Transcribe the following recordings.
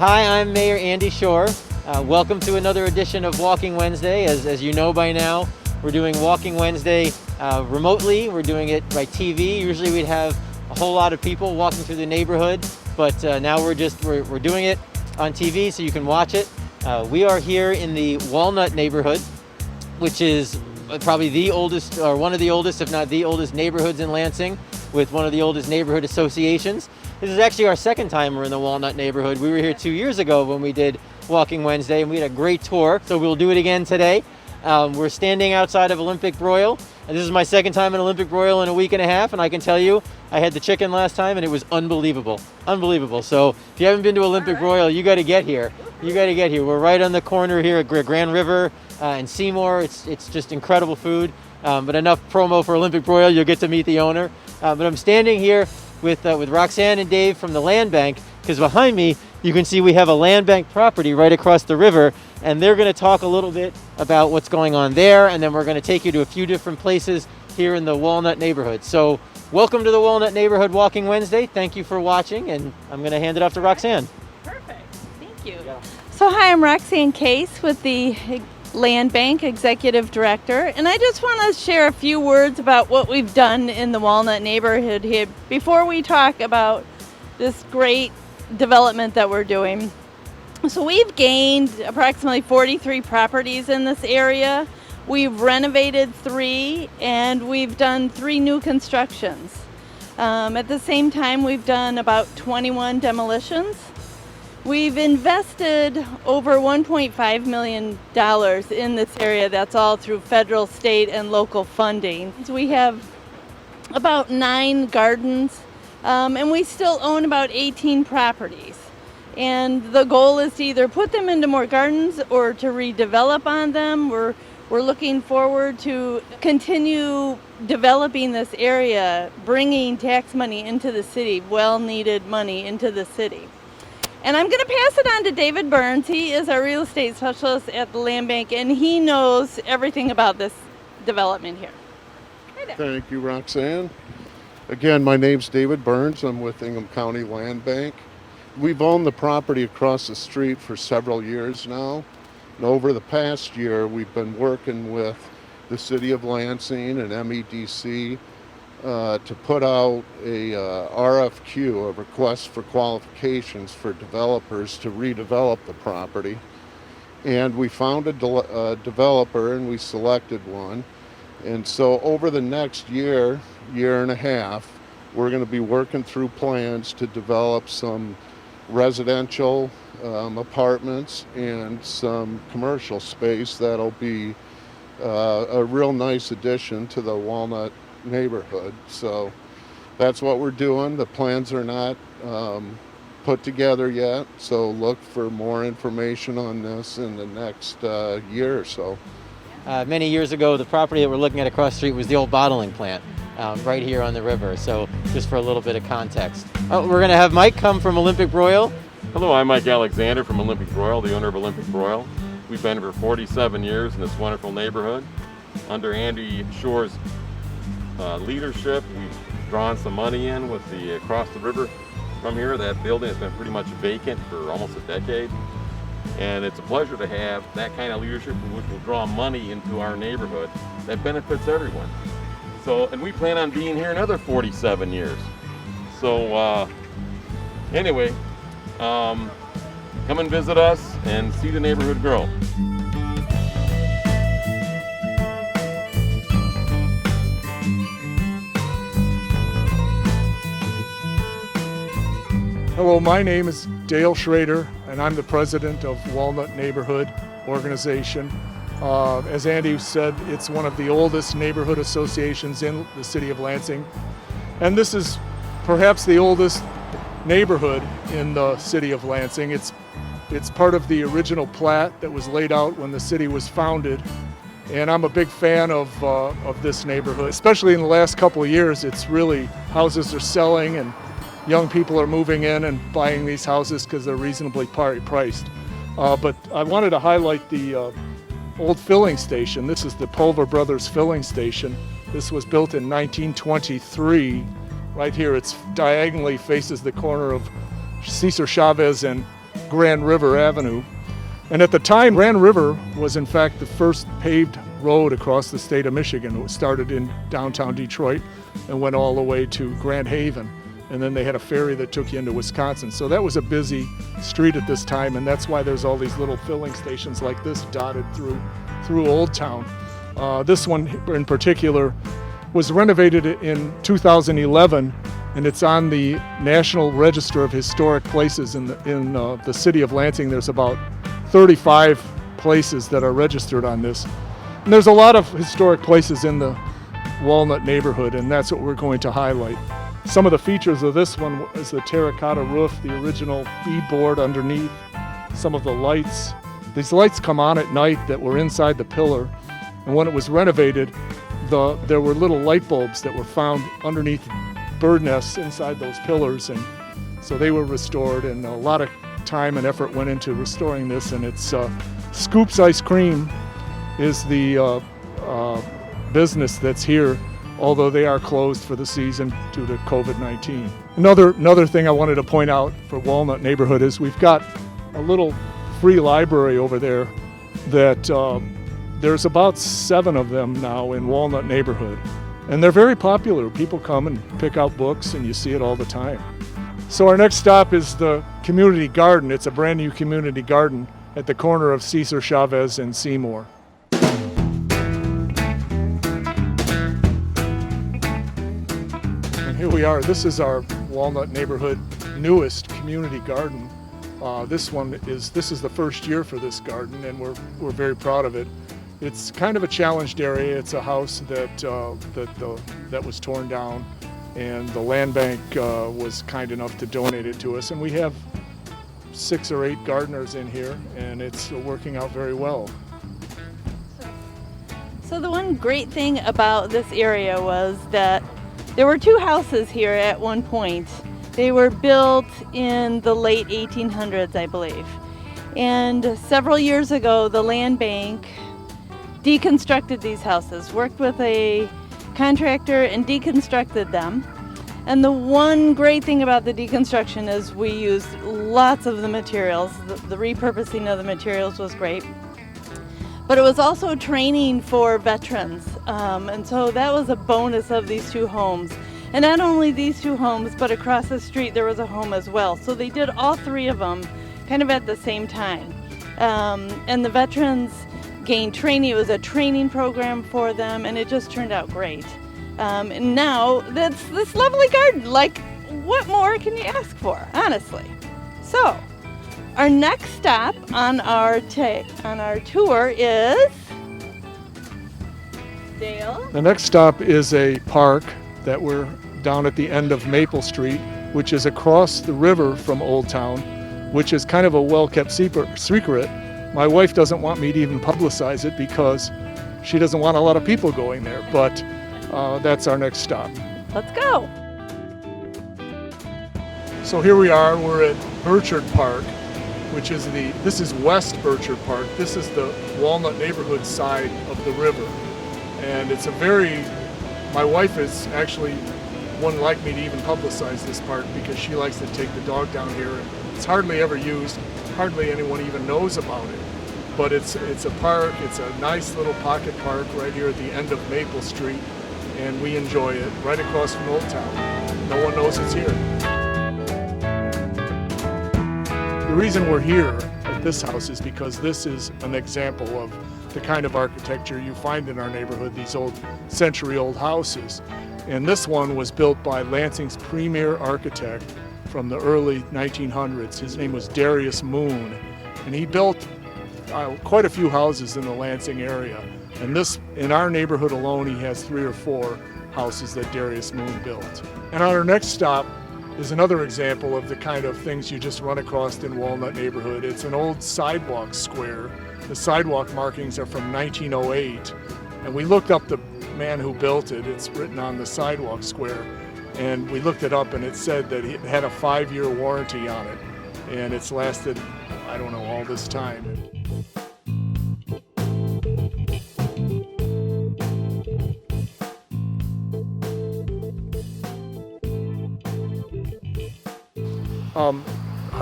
Hi, I'm Mayor Andy Schor. Welcome to another edition of Walking Wednesday. As you know by now, we're doing Walking Wednesday remotely. We're doing it by TV. Usually we'd have a whole lot of people walking through the neighborhood, but now we're doing it on TV so you can watch it. We are here in the Walnut neighborhood, which is probably the oldest, or one of the oldest, if not the oldest neighborhoods in Lansing, with one of the oldest neighborhood associations. This is actually our second time we're in the Walnut neighborhood. We were here 2 years ago when we did Walking Wednesday, and we had a great tour, so we'll do it again today. We're standing outside of Olympic Broil, and this is my second time in Olympic Broil in a week and a half, and I can tell you, I had the chicken last time, and it was unbelievable. Unbelievable. So if you haven't been to Olympic Broil, you got to get here. You got to get here. We're right on the corner here at Grand River and Seymour. It's just incredible food, but enough promo for Olympic Broil. You'll get to meet the owner. But I'm standing here with Roxanne and Dave from the land bank, because behind me you can see we have a land bank property right across the river, and they're going to talk a little bit about what's going on there, and then we're going to take you to a few different places here in the Walnut neighborhood. So welcome to the Walnut neighborhood Walking Wednesday. Thank you for watching, and I'm going to hand it off to Roxanne. Perfect. Thank you. Yeah. So hi, I'm Roxanne Case with the Land Bank Executive Director, and I just want to share a few words about what we've done in the Walnut neighborhood here before we talk about this great development that we're doing. So we've gained approximately 43 properties in this area. We've renovated 3, and we've done 3 new constructions. At the same time, we've done about 21 demolitions. We've invested over $1.5 million in this area. That's all through federal, state, and local funding. So we have about 9 gardens, and we still own about 18 properties. And the goal is to either put them into more gardens or to redevelop on them. We're looking forward to continue developing this area, bringing tax money into the city, well-needed money into the city. And I'm going to pass it on to David Burns. He is our real estate specialist at the Land Bank, and he knows everything about this development here. Thank you, Roxanne. Again, my name's David Burns. I'm with Ingham County Land Bank. We've owned the property across the street for several years now. And over the past year, we've been working with the City of Lansing and MEDC to put out a RFQ, a request for qualifications for developers to redevelop the property. And we found a developer, and we selected one. And so over the next year and a half, we're going to be working through plans to develop some residential apartments and some commercial space that'll be a real nice addition to the Walnut neighborhood. So that's what we're doing. The plans are not put together yet, so look for more information on this in the next year or so. Many years ago, the property that we're looking at across the street was the old bottling plant right here on the river. So just for a little bit of context. We're going to have Mike come from Olympic Broil. Hello, I'm Mike Alexander from Olympic Broil, the owner of Olympic Broil. We've been here for 47 years in this wonderful neighborhood. Under Andy Schor's leadership, we've drawn some money in with the across the river from here. That building has been pretty much vacant for almost a decade. And it's a pleasure to have that kind of leadership which will draw money into our neighborhood that benefits everyone. So, and we plan on being here another 47 years. So anyway, come and visit us and see the neighborhood grow. Hello, my name is Dale Schrader, and I'm the president of Walnut Neighborhood Organization. As Andy said, it's one of the oldest neighborhood associations in the city of Lansing. And this is perhaps the oldest neighborhood in the city of Lansing. It's part of the original plat that was laid out when the city was founded. And I'm a big fan of this neighborhood, especially in the last couple of years. It's really, houses are selling and young people are moving in and buying these houses because they're reasonably priced. But I wanted to highlight the old filling station. This is the Pulver Brothers filling station. This was built in 1923. Right here, it's diagonally faces the corner of Cesar Chavez and Grand River Avenue. And at the time, Grand River was in fact the first paved road across the state of Michigan. It started in downtown Detroit and went all the way to Grand Haven. And then they had a ferry that took you into Wisconsin. So that was a busy street at this time, and that's why there's all these little filling stations like this dotted through Old Town. This one in particular was renovated in 2011, and it's on the National Register of Historic Places in the City of Lansing. There's about 35 places that are registered on this. And there's a lot of historic places in the Walnut neighborhood, and that's what we're going to highlight. Some of the features of this one is the terracotta roof, the original beadboard underneath, some of the lights. These lights come on at night that were inside the pillar, and when it was renovated, there were little light bulbs that were found underneath bird nests inside those pillars, and so they were restored, and a lot of time and effort went into restoring this. And it's Scoops Ice Cream is the business that's here, although they are closed for the season due to COVID-19. Another thing I wanted to point out for Walnut neighborhood is we've got a little free library over there that there's about 7 of them now in Walnut neighborhood. And they're very popular. People come and pick out books, and you see it all the time. So our next stop is the community garden. It's a brand new community garden at the corner of Cesar Chavez and Seymour. And here we are. This is our Walnut neighborhood newest community garden. This is the first year for this garden, and we're very proud of it. It's kind of a challenged area. It's a house that was torn down, and the land bank was kind enough to donate it to us. And we have 6 or 8 gardeners in here, and it's working out very well. So the one great thing about this area was that there were 2 houses here at one point. They were built in the late 1800s, I believe. And several years ago, the land bank deconstructed these houses, worked with a contractor and deconstructed them. And the one great thing about the deconstruction is we used lots of the materials. The repurposing of the materials was great. But it was also training for veterans. And so that was a bonus of these 2 homes. And not only these 2 homes, but across the street there was a home as well. So they did all 3 of them kind of at the same time. And the veterans gained training. It was a training program for them, and it just turned out great. And now that's this lovely garden. Like, what more can you ask for, honestly? So, our next stop on our tour is Dale. The next stop is a park that we're down at the end of Maple Street, which is across the river from Old Town, which is kind of a well-kept secret. My wife doesn't want me to even publicize it because she doesn't want a lot of people going there, but that's our next stop. Let's go. So here we are, we're at Burchard Park, which is this is West Burchard Park. This is the Walnut neighborhood side of the river. And it's my wife is actually wouldn't like me to even publicize this park because she likes to take the dog down here. It's hardly ever used, hardly anyone even knows about it. But it's a park, it's a nice little pocket park right here at the end of Maple Street, and we enjoy it right across from Old Town. No one knows it's here. The reason we're here at this house is because this is an example of the kind of architecture you find in our neighborhood, these old century-old houses. And this one was built by Lansing's premier architect from the early 1900s. His name was Darius Moon, and he built quite a few houses in the Lansing area. And in our neighborhood alone, he has 3 or 4 houses that Darius Moon built. And our next stop is another example of the kind of things you just run across in Walnut neighborhood. It's an old sidewalk square. The sidewalk markings are from 1908. And we looked up the man who built it. It's written on the sidewalk square. And we looked it up, and it said that it had a 5-year warranty on it. And it's lasted, I don't know, all this time.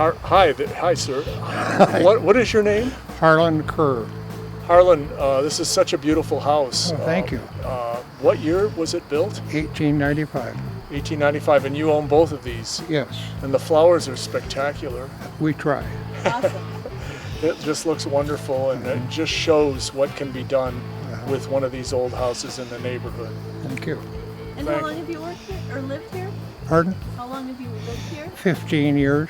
Hi, sir. What is your name? Harlan Kerr. Harlan, this is such a beautiful house. Oh, thank you. What year was it built? 1895. 1895, and you own both of these. Yes, And the flowers are spectacular. we try. Awesome. It just looks wonderful, and it just shows what can be done with one of these old houses in the neighborhood. Thank you. And how long have you worked here or lived here? Pardon? How long have you lived here? 15 years.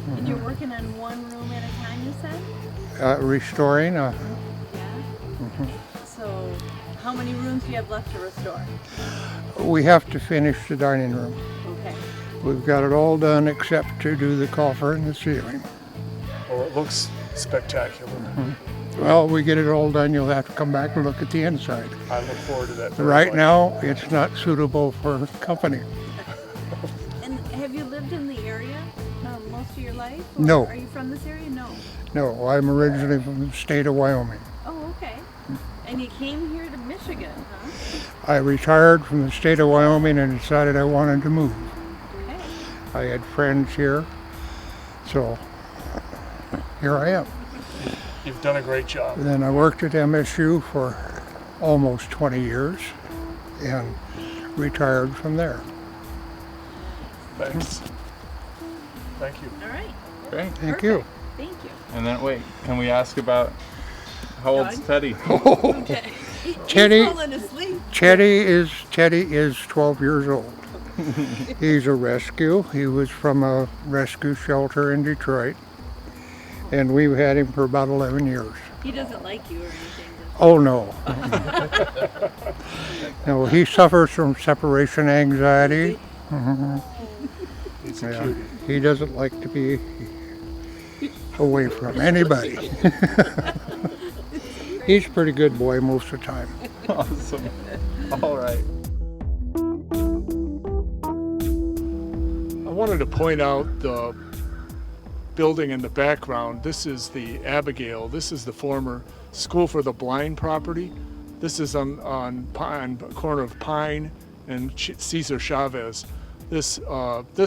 And you're working on one room at a time, you said? Restoring. Yeah. So, how many rooms do you have left to restore? We have to finish the dining room. Okay. We've got it all done except to do the coffer and the ceiling. Well, it looks spectacular. Well, we get it all done, you'll have to come back and look at the inside. I look forward to that. very Right much. now, it's not suitable for company. And have you lived in the area most of your life? Or No. Are you from this area? No. No, I'm originally from the state of Wyoming. Oh, okay. And you came here to Michigan, huh? I retired from the state of Wyoming and decided I wanted to move. Okay. I had friends here, so here I am. You've done a great job. Then I worked at MSU for almost 20 years and retired from there. Thanks. Thank you. All right. Great. Thank you. Thank you. And then wait, can we ask about how old's Doug? Teddy? Okay. Teddy- He's falling asleep. Teddy is 12 years old. He's a rescue. He was from a rescue shelter in Detroit, and we've had him for about 11 years. He doesn't like you or anything. Oh no. No, he suffers from separation anxiety. He's a Yeah. cutie. He doesn't like to be away from anybody. He's a pretty good boy most of the time. Awesome. All right. I wanted to point out the building in the background. This is the Abigail. This is the former School for the Blind property. This is on corner of Pine and Cesar Chavez. This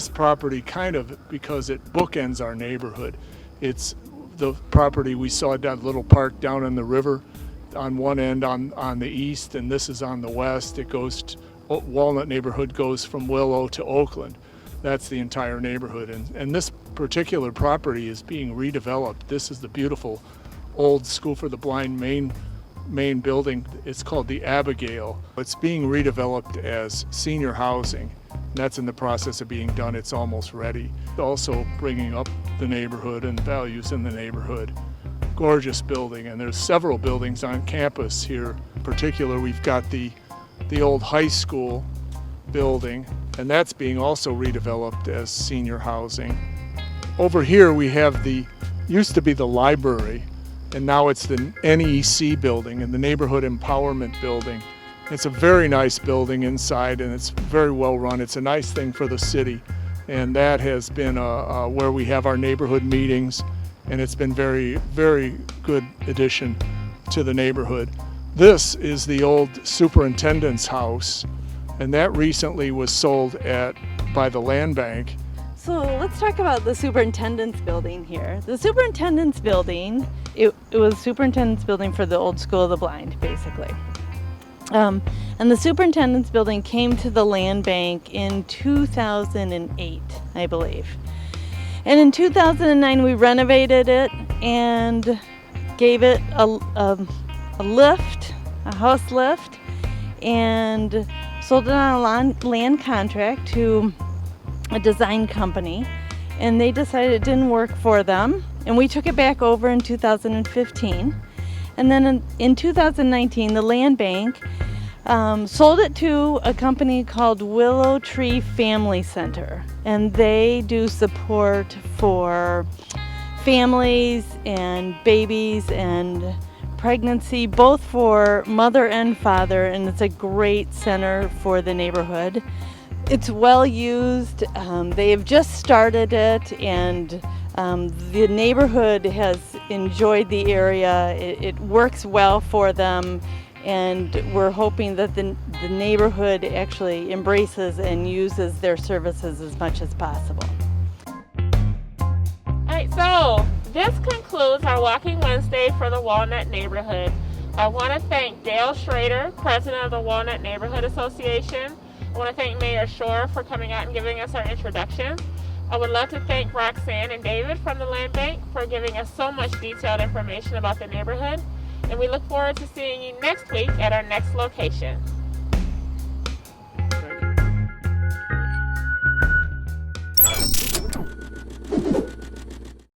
property kind of, because it bookends our neighborhood. It's the property we saw, that little park down in the river on one end on the east, and this is on the west. It goes to, Walnut neighborhood goes from Willow to Oakland. That's the entire neighborhood, and this particular property is being redeveloped. This is the beautiful old School for the Blind main building. It's called the Abigail. It's being redeveloped as senior housing. That's in the process of being done. It's almost ready. Also bringing up the neighborhood and values in the neighborhood. Gorgeous building, and there's several buildings on campus here. In particular, we've got the old high school building, and that's being also redeveloped as senior housing. Over here we have used to be the library, and now it's the NEC building and the Neighborhood Empowerment building. It's a very nice building inside, and it's very well run. It's a nice thing for the city, and that has been where we have our neighborhood meetings, and it's been very, very good addition to the neighborhood. This is the old superintendent's house, and that recently was sold by the land bank. So let's talk about the superintendent's building here. The superintendent's building, it was superintendent's building for the old School of the Blind, basically. And the superintendent's building came to the land bank in 2008, I believe. And in 2009, we renovated it and gave it a lift, a house lift, and sold it on a land contract to a design company. And they decided it didn't work for them. And we took it back over in 2015. And then in 2019, the land bank sold it to a company called Willow Tree Family Center, and they do support for families and babies and pregnancy, both for mother and father, and it's a great center for the neighborhood. It's well used. They have just started it, and the neighborhood has enjoyed the area. It works well for them. And we're hoping that the neighborhood actually embraces and uses their services as much as possible. This concludes our Walking Wednesday for the Walnut neighborhood. I want to thank Dale Schrader, president of the Walnut Neighborhood Association. I want to thank Mayor Schor for coming out and giving us our introduction. I would love to thank Roxanne and David from the Land Bank for giving us so much detailed information about the neighborhood. And we look forward to seeing you next week at our next location.